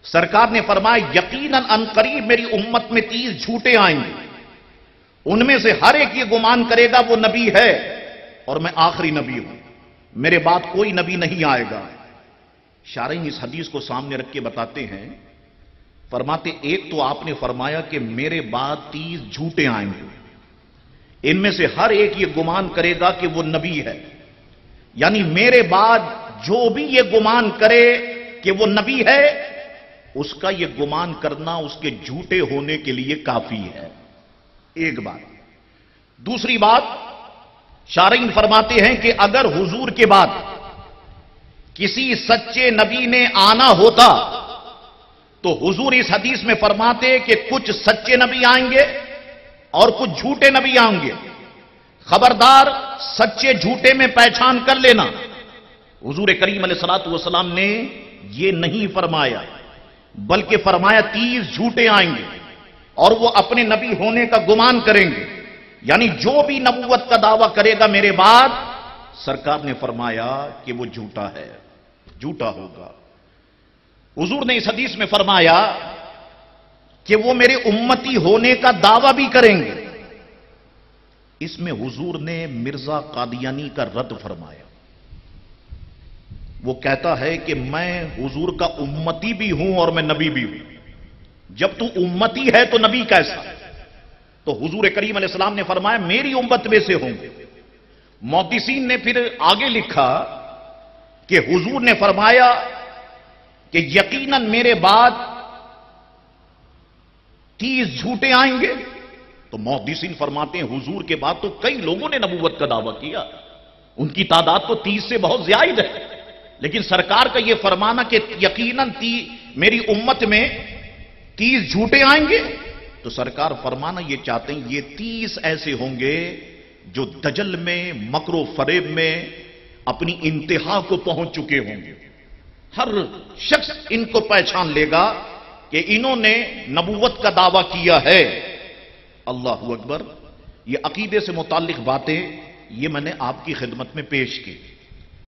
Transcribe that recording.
سرکار نے فرمایا یقیناً ان قریب میری امت میں 30 جھوٹے آئیں گے، ان میں سے ہر ایک یہ گمان کرے گا وہ نبی ہے اور میں آخری نبی ہوں، میرے بعد کوئی نبی نہیں آئے گا۔ شارحین اس حدیث کو سامنے رکھ کے بتاتے ہیں، فرماتے ایک تو آپ نے فرمایا کہ میرے بعد 30 جھوٹے آئیں گے، ان میں سے ہر ایک یہ گمان کرے گا کہ وہ نبی ہے، یعنی میرے بعد جو بھی یہ گمان کرے کہ وہ نبی ہے، اس کا یہ گمان کرنا اس کے جھوٹے ہونے کے لیے کافی ہے۔ ایک بات۔ دوسری بات، شارحین فرماتے ہیں کہ اگر حضور کے بعد کسی سچے نبی نے آنا ہوتا تو حضور اس حدیث میں فرماتے کہ کچھ سچے نبی آئیں گے اور کچھ جھوٹے نبی آئیں گے، خبردار سچے جھوٹے میں پہچان کر لینا۔ حضور کریم علیہ الصلوۃ والسلام نے یہ نہیں فرمایا، بلکہ فرمایا 30 جھوٹے آئیں گے اور وہ اپنے نبی ہونے کا گمان کریں گے، یعنی جو بھی نبوت کا دعویٰ کرے گا میرے بعد، سرکار نے فرمایا کہ وہ جھوٹا ہے، جھوٹا ہوگا۔ حضور نے اس حدیث میں فرمایا کہ وہ میرے امتی ہونے کا دعویٰ بھی کریں گے۔ اس میں حضور نے مرزا قادیانی کا رد فرمایا۔ وہ کہتا ہے کہ میں حضور کا امتی بھی ہوں اور میں نبی بھی ہوں۔ جب تو امتی ہے تو نبی کیسا؟ تو حضور کریم علیہ السلام نے فرمایا میری امت میں سے ہوں گے۔ محدثین نے پھر آگے لکھا کہ حضور نے فرمایا کہ یقیناً میرے بعد 30 جھوٹے آئیں گے، تو محدثین فرماتے ہیں حضور کے بعد تو کئی لوگوں نے نبوت کا دعویٰ کیا، ان کی تعداد تو 30 سے بہت زائد ہے، لیکن سرکار کا یہ فرمانا کہ یقیناً میری امت میں 30 جھوٹے آئیں گے، تو سرکار فرمانا یہ چاہتے ہیں یہ 30 ایسے ہوں گے جو دجل میں، مکر و فریب میں اپنی انتہا کو پہنچ چکے ہوں گے۔ ہر شخص ان کو پہچان لے گا کہ انہوں نے نبوت کا دعویٰ کیا ہے۔ اللہ اکبر۔ یہ عقیدے سے متعلق باتیں یہ میں نے آپ کی خدمت میں پیش کی۔